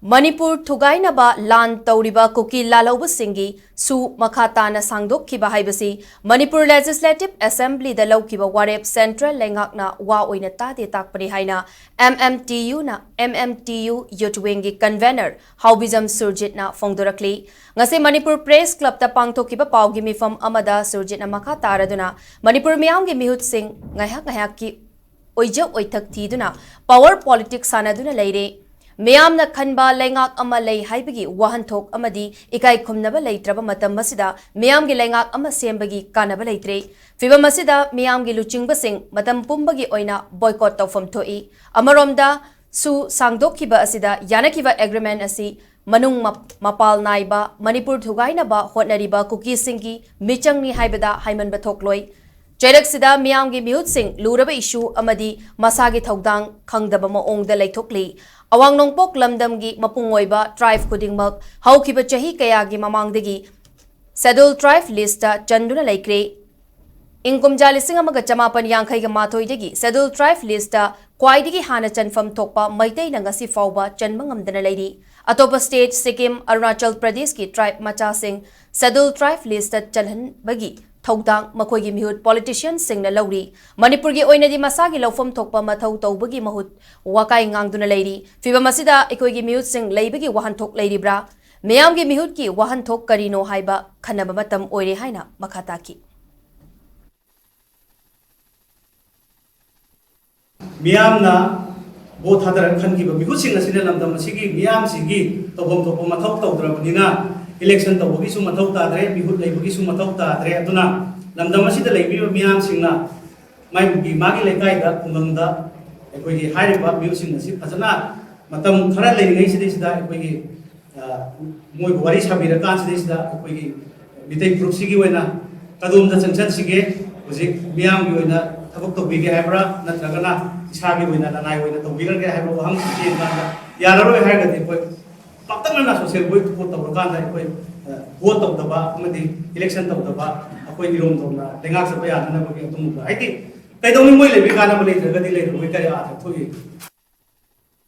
Manipur Thugainaba Lan Tauriba Kuki Lalauba Singi Su Makhatana SANGDOKKHIBA HAIBASI Manipur Legislative Assembly the LOUKHIBA WAREP Central Lengakna Wa Oina Tade TAKPANI Haina MMTU Youth Wing Convener Haubizam Surjitna Fongdorakli Ngase Manipur Press Club ta Pangthokiba Paugi Mifam Amada Surjitna Makataraduna Manipur Miyamgi Mihut Singh Ngahak ki Oija Oitak Tiduna Power Politics Sanaduna Leire Miyamna Khanba Lengak Ama Lei Haibagi Wahanthok Amadi Ikai Khumnaba Leitraba Matam Masida Miyamgi Lengak Ama Sembagi Kanaba Leitre Fiba Masida Miyamgi Luchingba Singh Matam Pumbagi Oina Boycott Tawfam Thoi Amaromda Su SANGDOKKHIBA Asida Yanakiba Agreement Asi Manung Mapal Naiba Manipur Thugainaba Hotnariba Kuki Singhi Michangni Haibada Haiman Bathokloi Jairak Sida Miyamgi Mihut Singh Luraba Issue Amadi Masagi Thaudang Khangdaba Maongda Leithokli Awang Nongpok Lamdamgi Mapungoiba Tribe Kudingmak Haukiba Chahi Kayagi Mamangdagi Schedule Tribe Lista Chanduna Laikre Inkumja Lising Amaga Chamapan Yankai Matoidagi Schedule Tribe Lista Kwaidigi Hana Chanfam Tokpa Maitei Nangasi Fauba Chanmangamdana Lady Atopa State Sikkim Arunachal Pradesh ki Tribe Macha Singh Schedule Tribe Lista Chalhan Bagi Thaudang Makoigi Mihut Politicians Singna Lauri Manipur gi Oinadi Masagi Laufam Thokpa Mathau Taubagi Mahut Wakai Ngangduna Lady Fiba Masida Ikoigi Mihut Sing Leibagi Wahanthok Lady Bra Miyamgi Mihut ki Wahanthok Karino Haiba Khanaba Matam Oire Haina Makhataki Miyamna Bo TADRE Khangiba Mihut Sing Asina Lamdam Sigi Miyam Sigi Tawam Thokpa Mathau Tawdrabnina Election tawagi su mathau tadre mihut leibagi su mathau tadre aduna lamdam asida leibiba miyam singna mai bi magi lekai da kungangda ekoi gi hairiba miu sing asi phajana matam khara leiringai sida ekoi gi moi wari sabira kan sida ekoi gi mitei group sigi wena kadum da chanchan sige hoji miyam gi wena thabak tobi ge haibra natragana isagi wena lanai wena tobigar ge haibra wahang sigi na yararoi haigati koi Patang na social boy to put up Roganda, vote of the bar, election of the bar, a point room of the Tengasa Paya, and never get to move. I think they don't know if we can't believe the later we carry out to you.